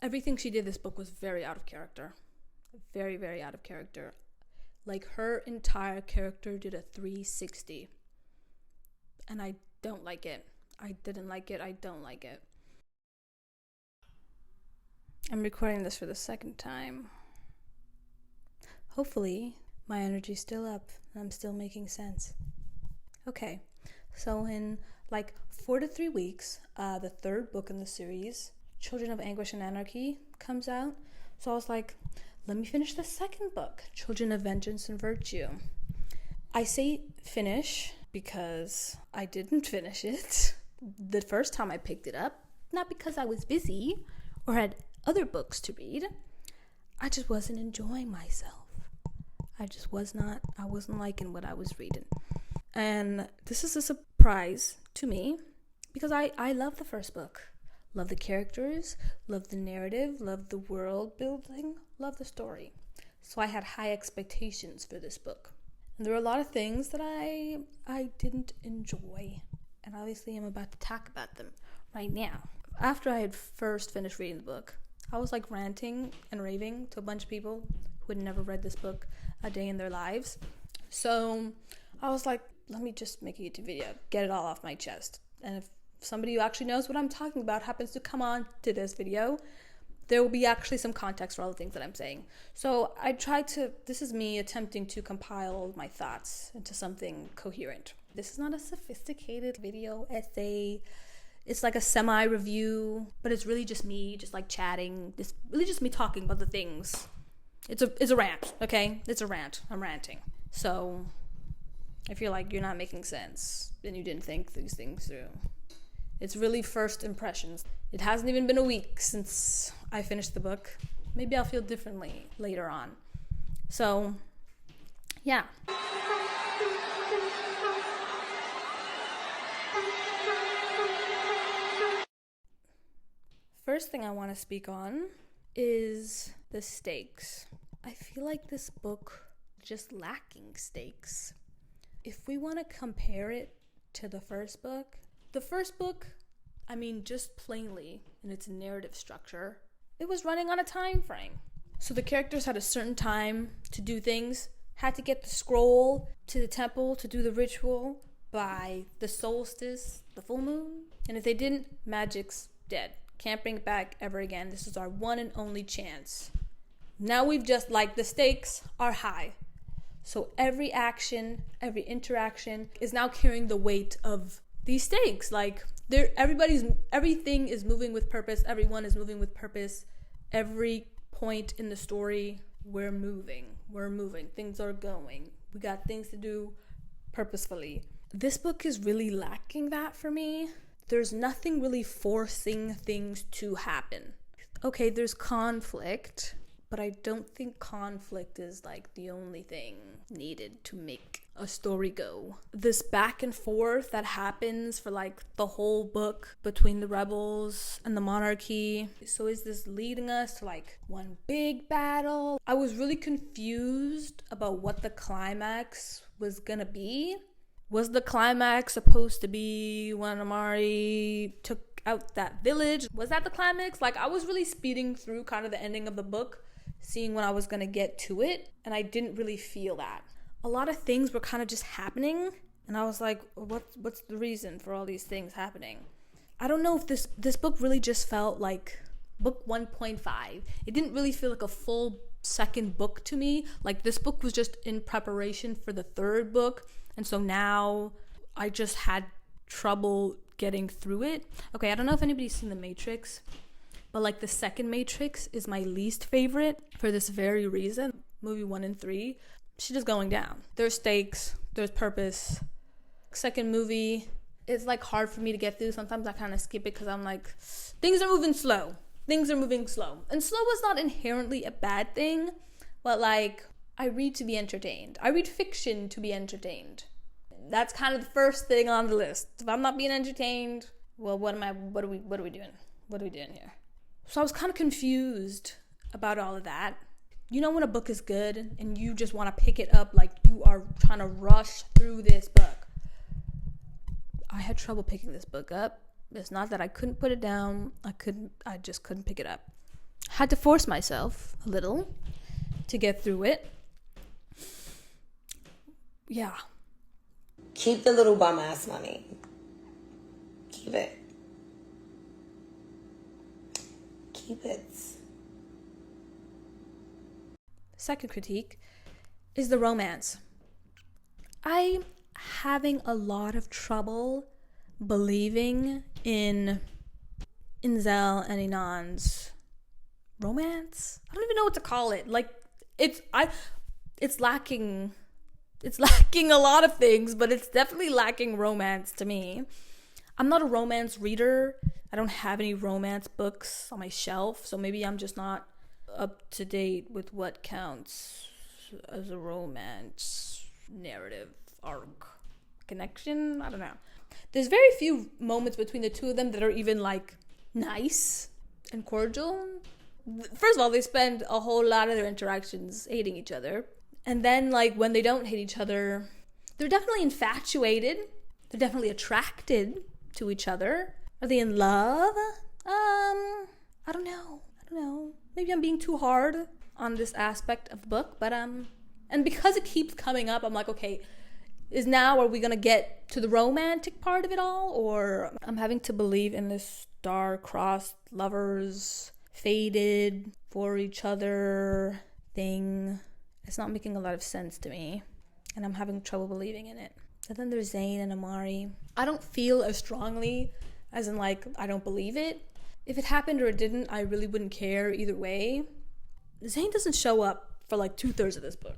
everything she did this book was very out of character. Very, very out of character. Like, her entire character did a 360. And I don't like it. I didn't like it. I don't like it. I'm recording this for the second time. Hopefully, my energy's still up and I'm still making sense. Okay, so in like 4 to 3 weeks, the third book in the series, Children of Anguish and Anarchy, comes out. So I was like, let me finish the second book, Children of Vengeance and Virtue. I say finish because I didn't finish it the first time I picked it up, not because I was busy or had other books to read. I just wasn't enjoying myself. I wasn't liking what I was reading. And this is a surprise to me because I love the first book. Love the characters, love the narrative, love the world building, love the story. So I had high expectations for this book. And there were a lot of things that I didn't enjoy. And obviously I'm about to talk about them right now. After I had first finished reading the book, I was like ranting and raving to a bunch of people who had never read this book a day in their lives. So I was like, let me just make a YouTube video, get it all off my chest. And if somebody who actually knows what I'm talking about happens to come on to this video, there will be actually some context for all the things that I'm saying. So this is me attempting to compile my thoughts into something coherent. This is not a sophisticated video essay. It's like a semi-review, but it's really just me, just like chatting. It's really just me talking about the things. It's a rant, okay? It's a rant. I'm ranting. So I feel like you're not making sense and you didn't think these things through. It's really first impressions. It hasn't even been a week since I finished the book. Maybe I'll feel differently later on. So, yeah. First thing I want to speak on is the stakes. I feel like this book is just lacking stakes. If we want to compare it to the first book, I mean, just plainly in its narrative structure, it was running on a time frame. So the characters had a certain time to do things, had to get the scroll to the temple to do the ritual by the solstice, the full moon. And if they didn't, magic's dead. Can't bring it back ever again. This is our one and only chance. Now the stakes are high. So every action, every interaction is now carrying the weight of these stakes. Like, everything is moving with purpose. Everyone is moving with purpose. Every point in the story, we're moving. Things are going. We got things to do purposefully. This book is really lacking that for me. There's nothing really forcing things to happen. Okay, there's conflict, but I don't think conflict is like the only thing needed to make a story go. This back and forth that happens for like the whole book between the rebels and the monarchy. So is this leading us to like one big battle? I was really confused about what the climax was gonna be. Was the climax supposed to be when Amari took out that village? Was that the climax? Like, I was really speeding through kind of the ending of the book, seeing when I was gonna get to it, and I didn't really feel that. A lot of things were kind of just happening, and I was like, what's the reason for all these things happening? I don't know if this book really just felt like book 1.5. It didn't really feel like a full second book to me. Like, this book was just in preparation for the third book, and so now I just had trouble getting through it. Okay, I don't know if anybody's seen The Matrix, but like the second Matrix is my least favorite for this very reason. Movie 1 and 3, she's just going down. There's stakes, there's purpose. Second movie, it's like hard for me to get through. Sometimes I kind of skip it because I'm like, things are moving slow. And slow is not inherently a bad thing, but like, I read to be entertained. I read fiction to be entertained. That's kind of the first thing on the list. If I'm not being entertained, well, what are we doing? What are we doing here? So I was kind of confused about all of that. You know when a book is good and you just want to pick it up like you are trying to rush through this book. I had trouble picking this book up. It's not that I couldn't put it down. I just couldn't pick it up. Had to force myself a little to get through it. Yeah. Keep the little bum ass money. Keep it. Keep it. Second critique is the romance. I'm having a lot of trouble believing in Zélie and Inan's romance. I don't even know what to call it. Like, it's lacking a lot of things, but it's definitely lacking romance to me. I'm not a romance reader. I don't have any romance books on my shelf, so maybe I'm just not up to date with what counts as a romance narrative arc connection. I don't know. There's very few moments between the two of them that are even like nice and cordial. First of all, they spend a whole lot of their interactions hating each other. And then, like, when they don't hate each other, they're definitely infatuated. They're definitely attracted to each other. Are they in love? I don't know. Maybe I'm being too hard on this aspect of the book, but and because it keeps coming up, I'm like, okay, are we gonna get to the romantic part of it all? Or I'm having to believe in this star-crossed lovers, fated for each other thing. It's not making a lot of sense to me, and I'm having trouble believing in it. And then there's Zélie and Amari. I don't feel as strongly as in, like, I don't believe it. If it happened or it didn't, I really wouldn't care either way. Zane doesn't show up for like 2/3 of this book.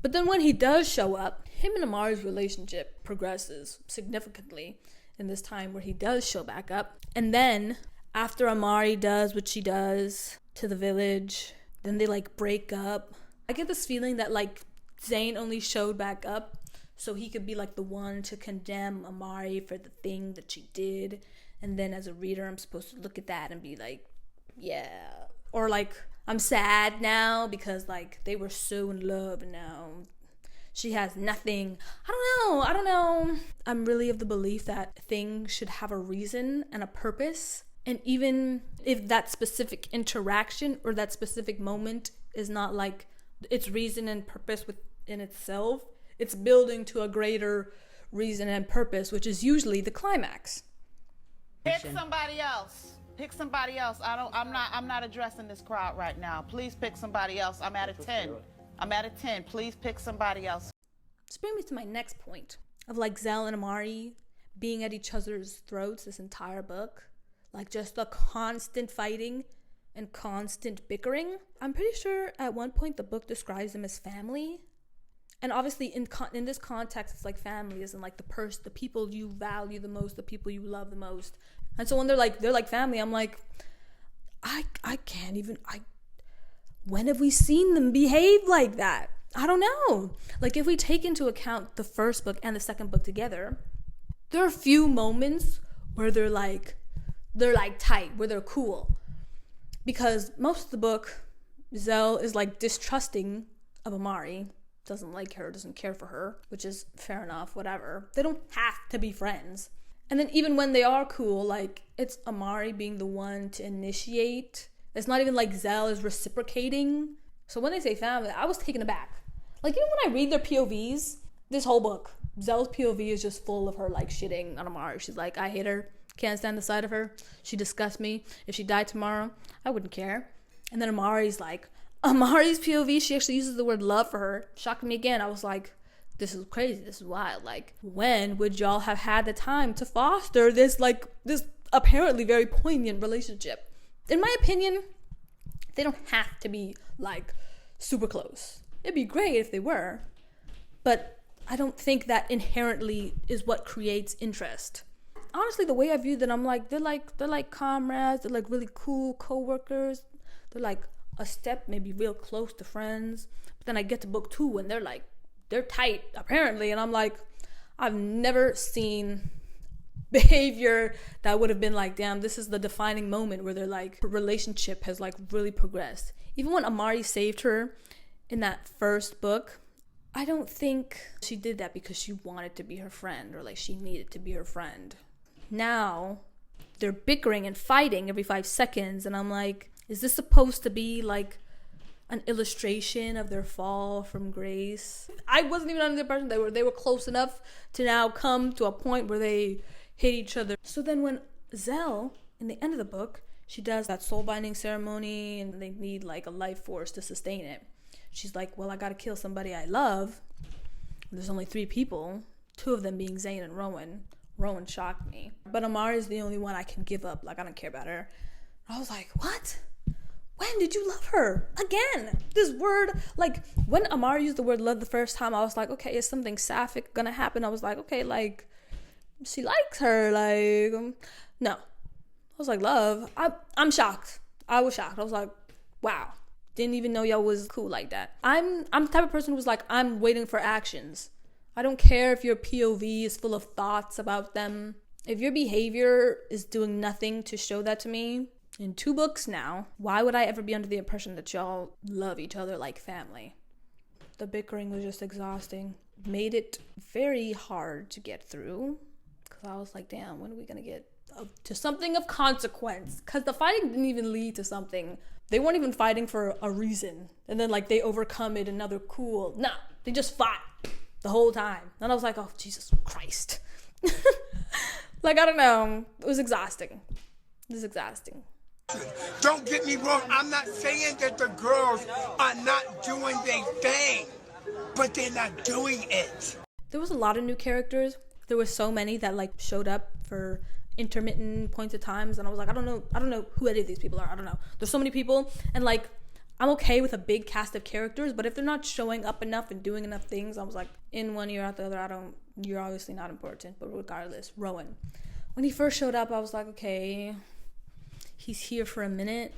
But then when he does show up, him and Amari's relationship progresses significantly in this time where he does show back up. And then after Amari does what she does to the village, then they like break up. I get this feeling that like Zane only showed back up so he could be like the one to condemn Amari for the thing that she did. And then as a reader, I'm supposed to look at that and be like, yeah. Or like, I'm sad now because like they were so in love and now she has nothing. I don't know. I'm really of the belief that things should have a reason and a purpose. And even if that specific interaction or that specific moment is not like its reason and purpose within itself, it's building to a greater reason and purpose, which is usually the climax. Pick somebody else. Pick somebody else. I'm not addressing this crowd right now. Please pick somebody else. I'm at a 10. Please pick somebody else. This brings me to my next point of like Zélie and Amari being at each other's throats this entire book. Like just the constant fighting and constant bickering. I'm pretty sure at one point the book describes them as family. And obviously in this context, it's like family isn't like the people you value the most, the people you love the most. And so when they're like family, I'm like, I can't even, when have we seen them behave like that? I don't know. Like if we take into account the first book and the second book together, there are a few moments where they're like tight, where they're cool. Because most of the book, Zélie is like distrusting of Amari, doesn't like her, doesn't care for her, which is fair enough, whatever. They don't have to be friends. And then even when they are cool, like it's Amari being the one to initiate. It's not even like Zélie is reciprocating. So when they say family, I was taken aback. Like even when I read their POVs, this whole book, Zell's POV is just full of her like shitting on Amari. She's like, I hate her, can't stand the sight of her. She disgusts me. If she died tomorrow, I wouldn't care. And then Amari's POV, she actually uses the word love for her. Shocked me again. I was like, this is crazy. This is wild. Like, when would y'all have had the time to foster this apparently very poignant relationship? In my opinion, they don't have to be like super close. It'd be great if they were, but I don't think that inherently is what creates interest. Honestly, the way I view them, I'm like, they're like comrades. They're like really cool co-workers. They're like a step maybe real close to friends. But then I get to book 2 and they're tight apparently, and I'm like, I've never seen behavior that would have been like, damn, this is the defining moment where their like relationship has like really progressed. Even when Amari saved her in that first book, I don't think she did that because she wanted to be her friend or like she needed to be her friend. Now they're bickering and fighting every 5 seconds, and I'm like, Is this supposed to be like an illustration of their fall from grace? I wasn't even under the impression they were close enough to now come to a point where they hate each other. So then when Zélie, in the end of the book, she does that soul binding ceremony and they need like a life force to sustain it. She's like, well, I gotta kill somebody I love. There's only 3 people, 2 of them being Zane and Rowan. Rowan shocked me. But Amari is the only one I can give up. Like, I don't care about her. I was like, what? When did you love her? Again, this word, like, when Amari used the word love the first time, I was like, okay, is something sapphic gonna happen? I was like, okay, like, she likes her, like, no. I was like, love? I'm shocked. I was shocked. I was like, wow. Didn't even know y'all was cool like that. I'm the type of person who was like, I'm waiting for actions. I don't care if your POV is full of thoughts about them. If your behavior is doing nothing to show that to me, in 2 books now, why would I ever be under the impression that y'all love each other like family? The bickering was just exhausting. Made it very hard to get through. Because I was like, damn, when are we going to get to something of consequence? Because the fighting didn't even lead to something. They weren't even fighting for a reason. And then, like, they overcome it another cool. Nah, they just fought the whole time. And I was like, oh, Jesus Christ. Like, I don't know. It was exhausting. It was exhausting. Don't get me wrong, I'm not saying that the girls are not doing their thing, but they're not doing it. There was a lot of new characters. There were so many that like showed up for intermittent points of times, and I was like, I don't know who any of these people are. I don't know. There's so many people, and like I'm okay with a big cast of characters, but if they're not showing up enough and doing enough things, I was like, in one ear out the other, you're obviously not important. But regardless, Rowan, when he first showed up, I was like, okay, he's here for a minute.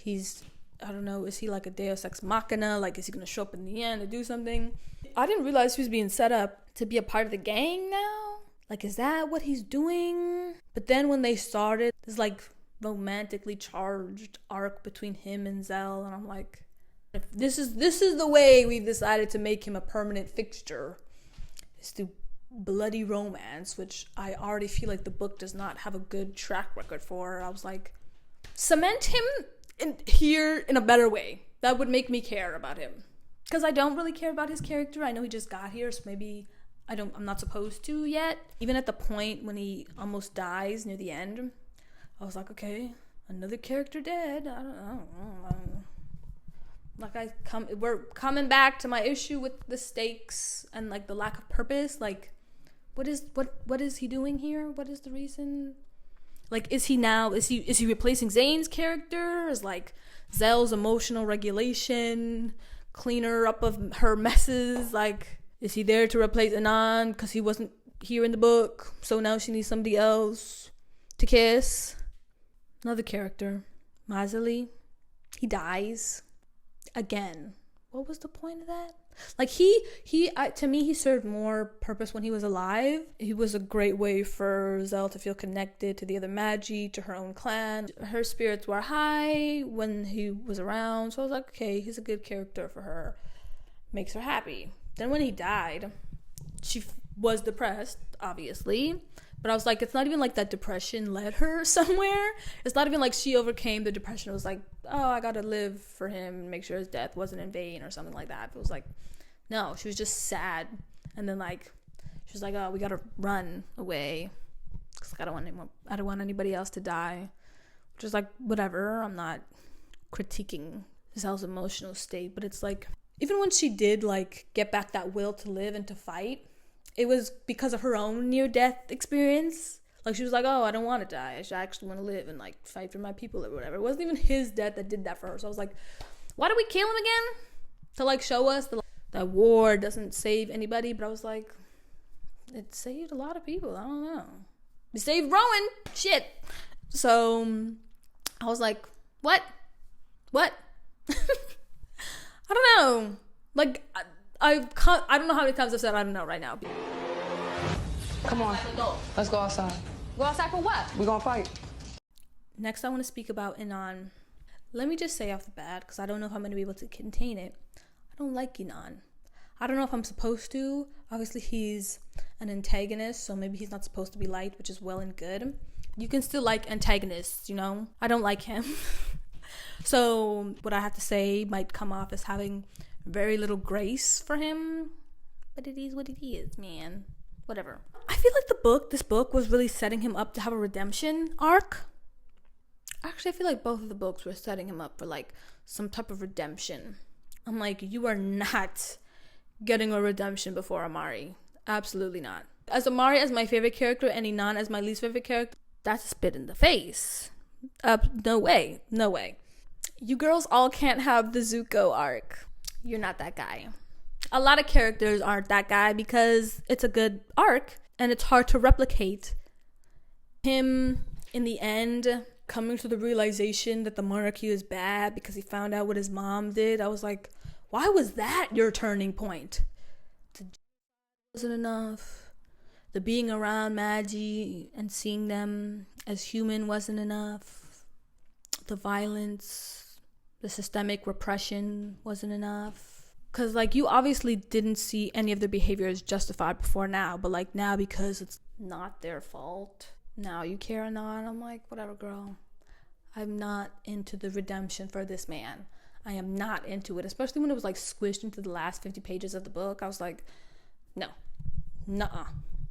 I don't know, is he like a Deus Ex Machina? Like, is he gonna show up in the end to do something? I didn't realize he was being set up to be a part of the gang now. Like, is that what he's doing? But then when they started this like romantically charged arc between him and Zélie, and I'm like, if this is the way we've decided to make him a permanent fixture, is through bloody romance, which I already feel like the book does not have a good track record for. I was like, cement him here in a better way that would make me care about him, because I don't really care about his character. I know he just got here, so maybe I'm not supposed to yet. Even at the point when he almost dies near the end, I was like, okay, another character dead. I don't know. Like, we're coming back to my issue with the stakes and like the lack of purpose. Like, what is he doing here? What is the reason? Like, is he replacing Zane's character? Is like Zell's emotional regulation, cleaner up of her messes? Like, is he there to replace Inan because he wasn't here in the book, so now she needs somebody else to kiss? Another character, Zélie, he dies again. What was the point of that? Like, to me, he served more purpose when he was alive. He was a great way for Zélie to feel connected to the other Magi, to her own clan. Her spirits were high when he was around, so I was like, okay, he's a good character for her. Makes her happy. Then when he died, she was depressed, obviously. But I was like, it's not even like that depression led her somewhere. It's not even like she overcame the depression. It was like, oh, I gotta live for him and make sure his death wasn't in vain or something like that. It was like, no, she was just sad. And then like, she was like, oh, we gotta run away, because like, I don't want anybody else to die. Which is like, whatever. I'm not critiquing Zell's emotional state, but it's like, even when she did like get back that will to live and to fight, it was because of her own near-death experience. Like, she was like, oh, I don't want to die. I actually want to live and, like, fight for my people or whatever. It wasn't even his death that did that for her. So I was like, why do we kill him again? To, like, show us that war doesn't save anybody. But I was like, it saved a lot of people. I don't know. It saved Rowan. Shit. So I was like, what? I don't know. Like, I don't know how many times I've said I don't know right now. Come on, let's go outside. Go outside for what? We're gonna fight. Next, I want to speak about Inan. Let me just say off the bat, because I don't know if I'm going to be able to contain it. I don't like Inan. I don't know if I'm supposed to. Obviously, he's an antagonist, so maybe he's not supposed to be liked, which is well and good. You can still like antagonists, you know? I don't like him. So what I have to say might come off as having very little grace for him, but it is what it is, man. Whatever. I feel like this book was really setting him up to have a redemption arc. Actually, I feel like both of the books were setting him up for like some type of redemption. I'm like, you are not getting a redemption before Amari. Absolutely not. As Amari as my favorite character and Inan as my least favorite character, that's a spit in the face. No way. No way. You girls all can't have the Zuko arc. You're not that guy. A lot of characters aren't that guy because it's a good arc and it's hard to replicate. Him, in the end, coming to the realization that the monarchy is bad because he found out what his mom did. I was like, why was that your turning point? The wasn't enough. The being around Maggie and seeing them as human wasn't enough. The violence, the systemic repression wasn't enough. Because, like, you obviously didn't see any of their behavior as justified before now. But, like, now because it's not their fault, now you care or not. I'm like, whatever, girl. I'm not into the redemption for this man. I am not into it. Especially when it was, like, squished into the last 50 pages of the book. I was like, no. Nuh-uh.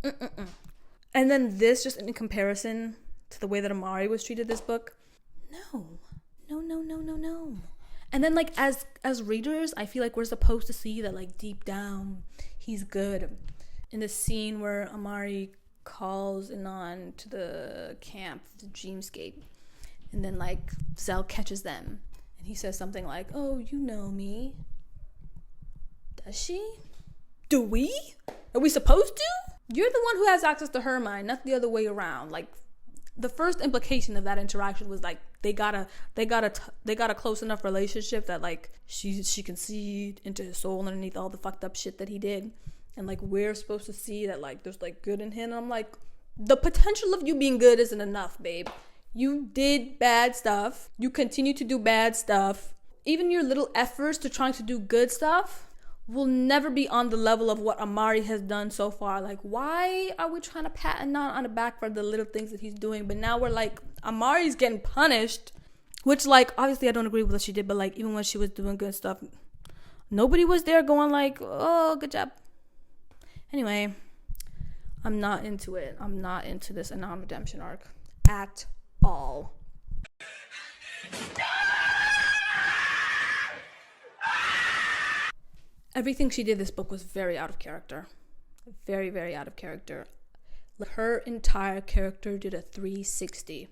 Mm-mm-mm. And then this, just in comparison to the way that Amari was treated this book. No. And then, like, as readers, I feel like we're supposed to see that, like, deep down, he's good. In the scene where Amari calls Inan to the camp, the dreamscape, and then, like, Zell catches them, and he says something like, oh, you know me. Does she? Do we? Are we supposed to? You're the one who has access to her mind, not the other way around. Like, the first implication of that interaction was like they got a close enough relationship that like she can see into his soul underneath all the fucked up shit that he did, and like we're supposed to see that like there's like good in him. And I'm like, the potential of you being good isn't enough, babe. You did bad stuff. You continue to do bad stuff. Even your little efforts to trying to do good stuff will never be on the level of what Amari has done so far. Like, why are we trying to pat Inan on the back for the little things that he's doing? But now we're like, Amari's getting punished, which, like, obviously I don't agree with what she did, but like, even when she was doing good stuff, nobody was there going like, oh, good job. Anyway, I'm not into it. I'm not into this Inan redemption arc at all. Everything she did this book was very out of character. Very, very out of character. Her entire character did a 360.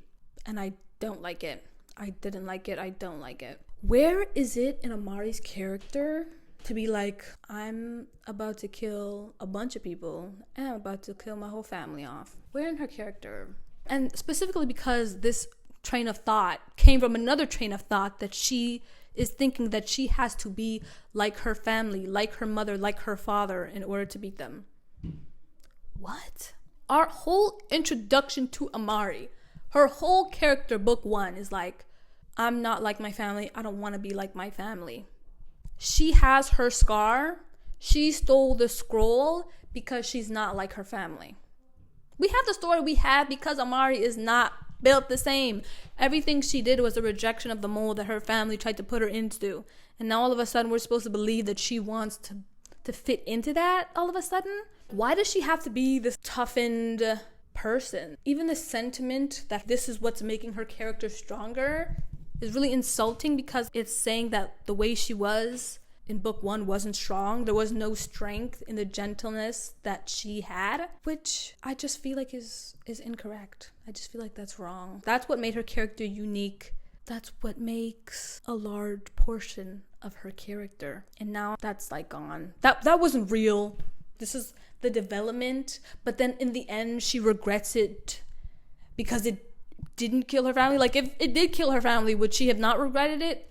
And I don't like it. I didn't like it. I don't like it. Where is it in Amari's character to be like, I'm about to kill a bunch of people and I'm about to kill my whole family off? Where in her character? And specifically because this train of thought came from another train of thought that she is thinking that she has to be like her family, like her mother, like her father in order to beat them. What? Our whole introduction to Amari, her whole character, book 1, is like, I'm not like my family. I don't want to be like my family. She has her scar. She stole the scroll because she's not like her family. We have the story we have because Amari is not built the same. Everything she did was a rejection of the mold that her family tried to put her into. And now all of a sudden we're supposed to believe that she wants to fit into that all of a sudden. Why does she have to be this toughened person? Even the sentiment that this is what's making her character stronger is really insulting because it's saying that the way she was in book 1 wasn't strong. There was no strength in the gentleness that she had, which I just feel like is incorrect. I just feel like that's wrong. That's what made her character unique. That's what makes a large portion of her character. And now that's like gone. That wasn't real. This is the development. But then in the end, she regrets it because it didn't kill her family. Like, if it did kill her family, would she have not regretted it?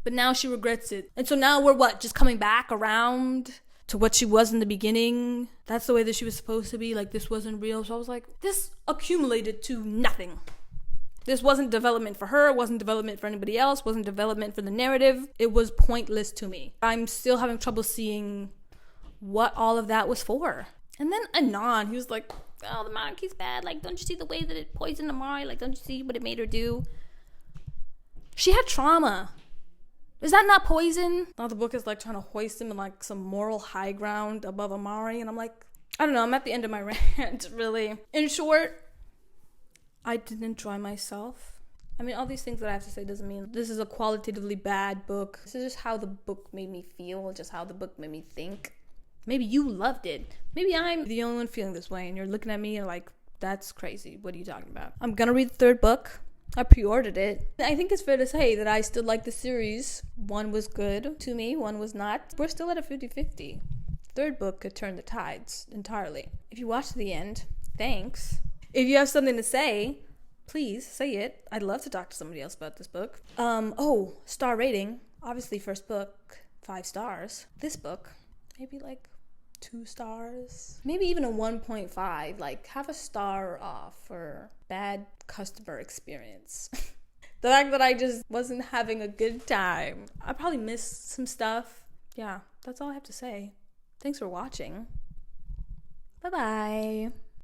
But now she regrets it. And so now we're what? Just coming back around to what she was in the beginning? That's the way that she was supposed to be. Like, this wasn't real. So I was like, this accumulated to nothing. This wasn't development for her. It wasn't development for anybody else. It wasn't development for the narrative. It was pointless to me. I'm still having trouble seeing what all of that was for. And then Inan, he was like, oh, the monarchy's bad. Like, don't you see the way that it poisoned Amari? Like, don't you see what it made her do? She had trauma. Is that not poison? Now the book is like trying to hoist him in like some moral high ground above Amari. And I'm like, I don't know. I'm at the end of my rant, really. In short, I didn't enjoy myself. I mean, all these things that I have to say doesn't mean this is a qualitatively bad book. This is just how the book made me feel, just how the book made me think. Maybe you loved it. Maybe I'm the only one feeling this way and you're looking at me and like, that's crazy. What are you talking about? I'm gonna read the third book. I pre-ordered it. I think it's fair to say that I still like the series. One was good to me, one was not. We're still at a 50-50. Third book could turn the tides entirely. If you watch to the end, thanks. If you have something to say, please say it. I'd love to talk to somebody else about this book. Star rating. Obviously, first book, 5 stars. This book, maybe like 2 stars. Maybe even a 1.5. Like, have a star off for bad customer experience. The fact that I just wasn't having a good time. I probably missed some stuff. Yeah, that's all I have to say. Thanks for watching. Bye-bye.